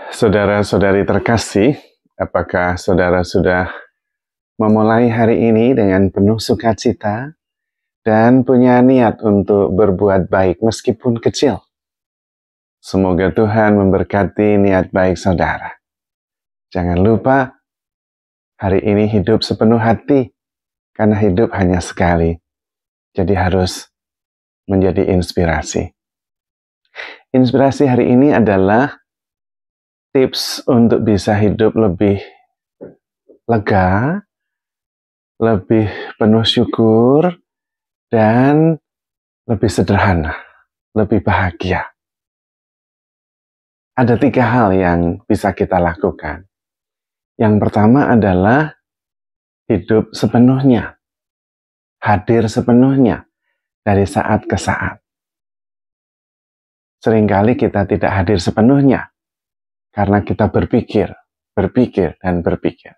Saudara-saudari terkasih, apakah saudara sudah memulai hari ini dengan penuh sukacita dan punya niat untuk berbuat baik meskipun kecil? Semoga Tuhan memberkati niat baik saudara. Jangan lupa, hari ini hidup sepenuh hati, karena hidup hanya sekali. Jadi harus menjadi inspirasi. Inspirasi hari ini adalah tips untuk bisa hidup lebih lega, lebih penuh syukur, dan lebih sederhana, lebih bahagia. Ada 3 hal yang bisa kita lakukan. Yang pertama adalah hidup sepenuhnya, hadir sepenuhnya dari saat ke saat. Seringkali kita tidak hadir sepenuhnya karena kita berpikir, dan berpikir.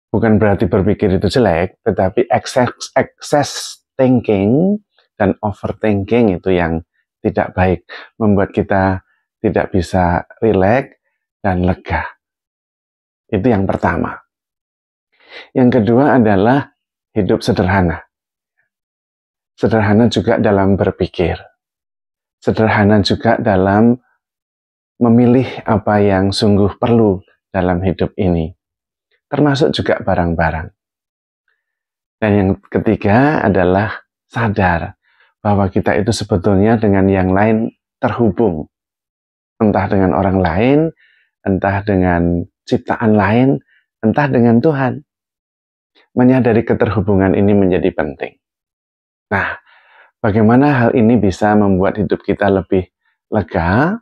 Bukan berarti berpikir itu jelek, tetapi excess thinking dan overthinking itu yang tidak baik, membuat kita tidak bisa rileks dan lega. Itu yang pertama. Yang kedua adalah hidup sederhana. Sederhana juga dalam berpikir. Sederhana juga dalam memilih apa yang sungguh perlu dalam hidup ini. Termasuk juga barang-barang. Dan yang ketiga adalah sadar bahwa kita itu sebetulnya dengan yang lain terhubung. Entah dengan orang lain, entah dengan ciptaan lain, entah dengan Tuhan. Menyadari keterhubungan ini menjadi penting. Nah, bagaimana hal ini bisa membuat hidup kita lebih lega,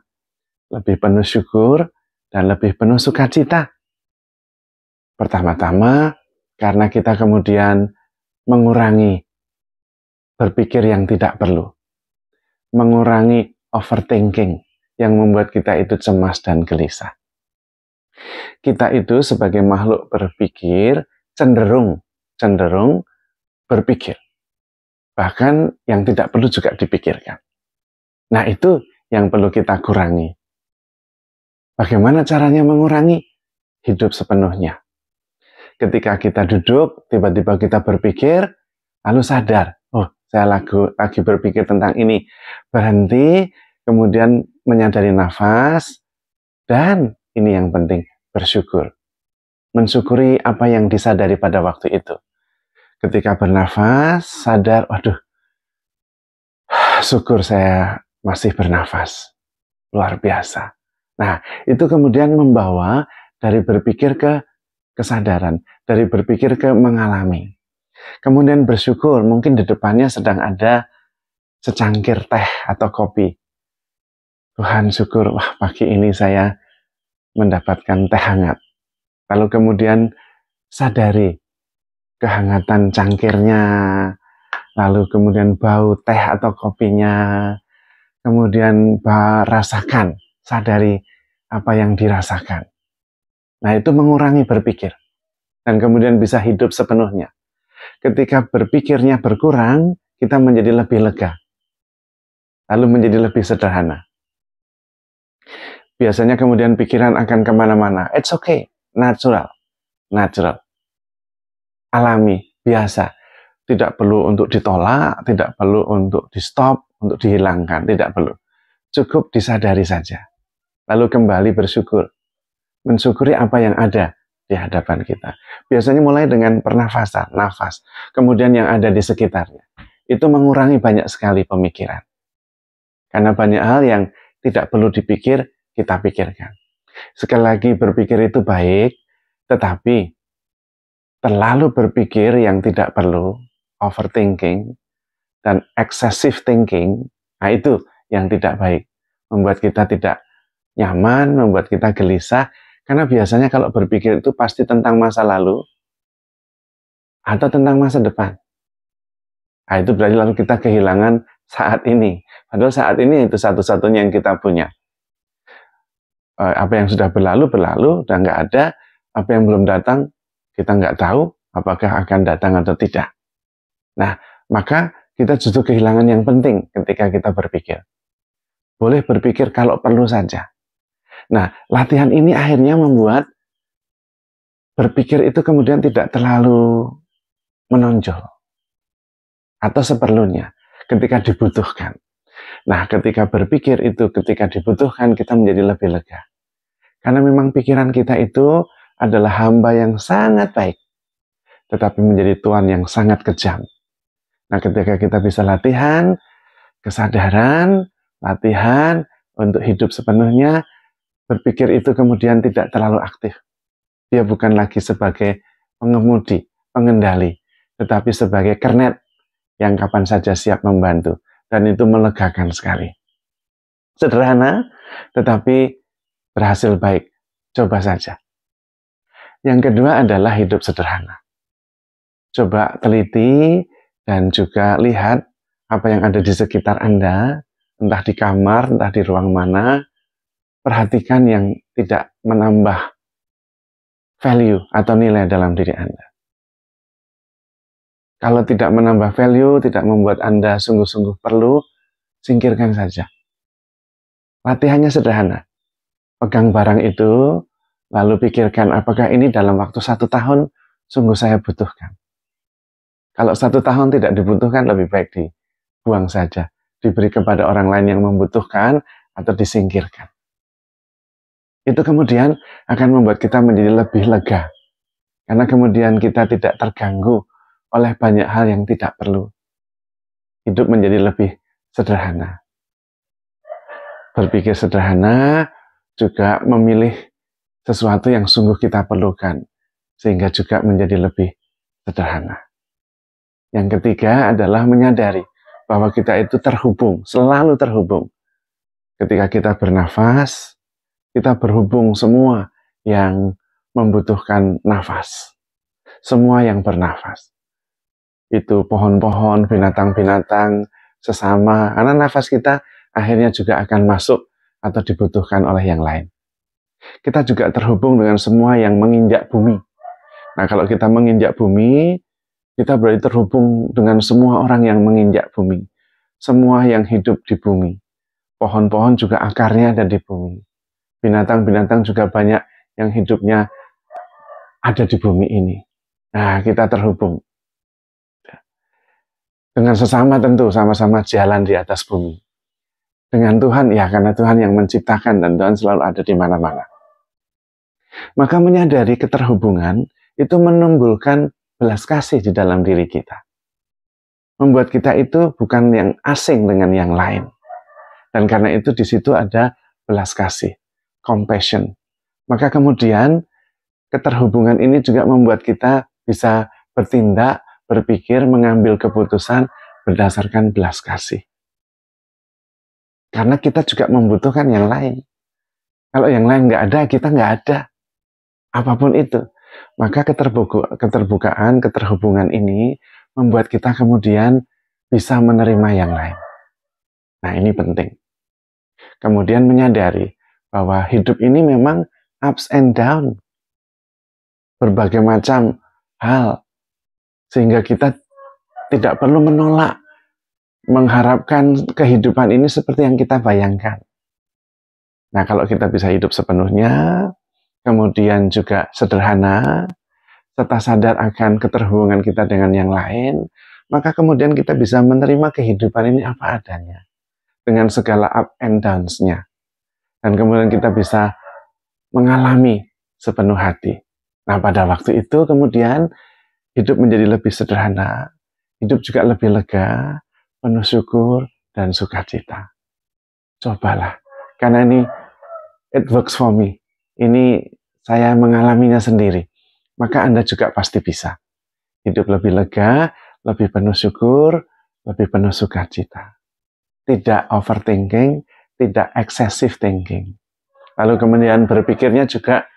lebih penuh syukur, dan lebih penuh sukacita? Pertama-tama, karena kita kemudian mengurangi berpikir yang tidak perlu. Mengurangi overthinking yang membuat kita itu cemas dan gelisah. Kita itu sebagai makhluk berpikir cenderung berpikir. Bahkan yang tidak perlu juga dipikirkan. Nah, itu yang perlu kita kurangi. Bagaimana caranya mengurangi? Hidup sepenuhnya. Ketika kita duduk, tiba-tiba kita berpikir, lalu sadar, oh, saya lagi berpikir tentang ini. Berhenti, kemudian menyadari nafas, dan ini yang penting, bersyukur. Mensyukuri apa yang disadari pada waktu itu. Ketika bernafas, sadar, waduh, syukur saya masih bernafas. Luar biasa. Nah, itu kemudian membawa dari berpikir ke kesadaran, dari berpikir ke mengalami. Kemudian bersyukur, mungkin di depannya sedang ada secangkir teh atau kopi. Tuhan syukur, wah pagi ini saya mendapatkan teh hangat. Lalu kemudian sadari kehangatan cangkirnya, lalu kemudian bau teh atau kopinya, kemudian rasakan, sadari apa yang dirasakan. Nah, itu mengurangi berpikir, dan kemudian bisa hidup sepenuhnya. Ketika berpikirnya berkurang, kita menjadi lebih lega, lalu menjadi lebih sederhana. Biasanya kemudian pikiran akan kemana-mana. It's okay, natural, alami, biasa. Tidak perlu untuk ditolak, tidak perlu untuk di stop, untuk dihilangkan, tidak perlu. Cukup disadari saja. Lalu kembali bersyukur. Mensyukuri apa yang ada di hadapan kita. Biasanya mulai dengan pernafasan, nafas. Kemudian yang ada di sekitarnya. Itu mengurangi banyak sekali pemikiran. Karena banyak hal yang tidak perlu dipikir, kita pikirkan. Sekali lagi berpikir itu baik, tetapi terlalu berpikir yang tidak perlu, overthinking, dan excessive thinking, nah itu yang tidak baik. Membuat kita tidak nyaman, membuat kita gelisah, karena biasanya kalau berpikir itu pasti tentang masa lalu, atau tentang masa depan. Nah itu berarti lalu kita kehilangan saat ini. Padahal saat ini itu satu-satunya yang kita punya. Apa yang sudah berlalu, dan nggak ada. Apa yang belum datang, kita nggak tahu apakah akan datang atau tidak. Nah, maka kita justru kehilangan yang penting ketika kita berpikir. Boleh berpikir kalau perlu saja. Nah, latihan ini akhirnya membuat berpikir itu kemudian tidak terlalu menonjol atau seperlunya ketika dibutuhkan. Nah, ketika berpikir itu ketika dibutuhkan kita menjadi lebih lega. Karena memang pikiran kita itu adalah hamba yang sangat baik, tetapi menjadi tuan yang sangat kejam. Nah, ketika kita bisa latihan kesadaran, latihan untuk hidup sepenuhnya, berpikir itu kemudian tidak terlalu aktif. Dia bukan lagi sebagai pengemudi, pengendali, tetapi sebagai kernet yang kapan saja siap membantu. Dan itu melegakan sekali. Sederhana, tetapi berhasil baik. Coba saja. Yang kedua adalah hidup sederhana. Coba teliti dan juga lihat apa yang ada di sekitar Anda, entah di kamar, entah di ruang mana. Perhatikan yang tidak menambah value atau nilai dalam diri Anda. Kalau tidak menambah value, tidak membuat Anda sungguh-sungguh perlu, singkirkan saja. Latihannya sederhana. Pegang barang itu, lalu pikirkan apakah ini dalam waktu 1 tahun sungguh saya butuhkan. Kalau 1 tahun tidak dibutuhkan, lebih baik dibuang saja. Diberi kepada orang lain yang membutuhkan atau disingkirkan. Itu kemudian akan membuat kita menjadi lebih lega. Karena kemudian kita tidak terganggu oleh banyak hal yang tidak perlu. Hidup menjadi lebih sederhana. Berpikir sederhana, juga memilih sesuatu yang sungguh kita perlukan. Sehingga juga menjadi lebih sederhana. Yang ketiga adalah menyadari bahwa kita itu terhubung, selalu terhubung. Ketika kita bernafas, kita berhubung semua yang membutuhkan nafas. Semua yang bernafas. Itu pohon-pohon, binatang-binatang, sesama. Karena nafas kita akhirnya juga akan masuk atau dibutuhkan oleh yang lain. Kita juga terhubung dengan semua yang menginjak bumi. Nah, kalau kita menginjak bumi, kita berarti terhubung dengan semua orang yang menginjak bumi. Semua yang hidup di bumi. Pohon-pohon juga akarnya ada di bumi. Binatang-binatang juga banyak yang hidupnya ada di bumi ini. Nah, kita terhubung. Dengan sesama tentu, sama-sama jalan di atas bumi. Dengan Tuhan, ya karena Tuhan yang menciptakan dan Tuhan selalu ada di mana-mana. Maka menyadari keterhubungan itu menimbulkan belas kasih di dalam diri kita. Membuat kita itu bukan yang asing dengan yang lain. Dan karena itu di situ ada belas kasih, compassion. Maka kemudian keterhubungan ini juga membuat kita bisa bertindak, berpikir, mengambil keputusan berdasarkan belas kasih. Karena kita juga membutuhkan yang lain. Kalau yang lain nggak ada, kita nggak ada. Apapun itu. Maka keterbukaan, keterhubungan ini membuat kita kemudian bisa menerima yang lain. Nah, ini penting. Kemudian menyadari bahwa hidup ini memang ups and down. Berbagai macam hal. Sehingga kita tidak perlu menolak, mengharapkan kehidupan ini seperti yang kita bayangkan. Nah, kalau kita bisa hidup sepenuhnya, kemudian juga sederhana, serta sadar akan keterhubungan kita dengan yang lain, maka kemudian kita bisa menerima kehidupan ini apa adanya, dengan segala up and downs-nya. Dan kemudian kita bisa mengalami sepenuh hati. Nah, pada waktu itu kemudian hidup menjadi lebih sederhana, hidup juga lebih lega, penuh syukur dan sukacita. Cobalah, karena ini it works for me. Ini saya mengalaminya sendiri. Maka Anda juga pasti bisa. Hidup lebih lega, lebih penuh syukur, lebih penuh sukacita. Tidak overthinking, tidak excessive thinking. Lalu kemudian berpikirnya juga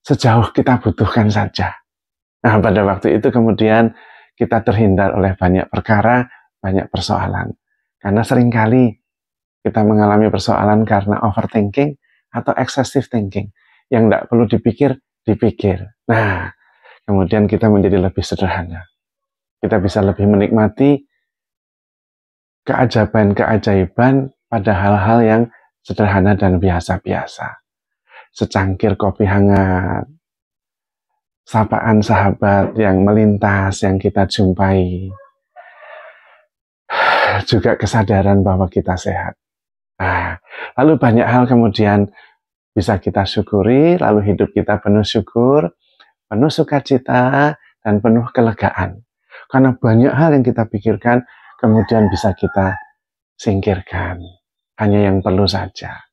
sejauh kita butuhkan saja. Nah, pada waktu itu kemudian kita terhindar oleh banyak perkara, banyak persoalan. Karena seringkali kita mengalami persoalan karena overthinking atau excessive thinking. Yang tidak perlu dipikir. Nah, kemudian kita menjadi lebih sederhana. Kita bisa lebih menikmati keajaiban-keajaiban pada hal-hal yang sederhana dan biasa-biasa. Secangkir kopi hangat, sapaan sahabat yang melintas, yang kita jumpai, juga kesadaran bahwa kita sehat. Nah, lalu banyak hal kemudian bisa kita syukuri, lalu hidup kita penuh syukur, penuh sukacita, dan penuh kelegaan. Karena banyak hal yang kita pikirkan, kemudian bisa kita singkirkan. Hanya yang perlu saja.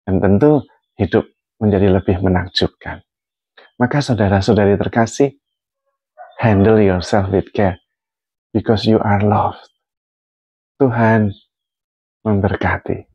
Dan tentu hidup menjadi lebih menakjubkan. Maka saudara-saudari terkasih, handle yourself with care, because you are loved. Tuhan memberkati.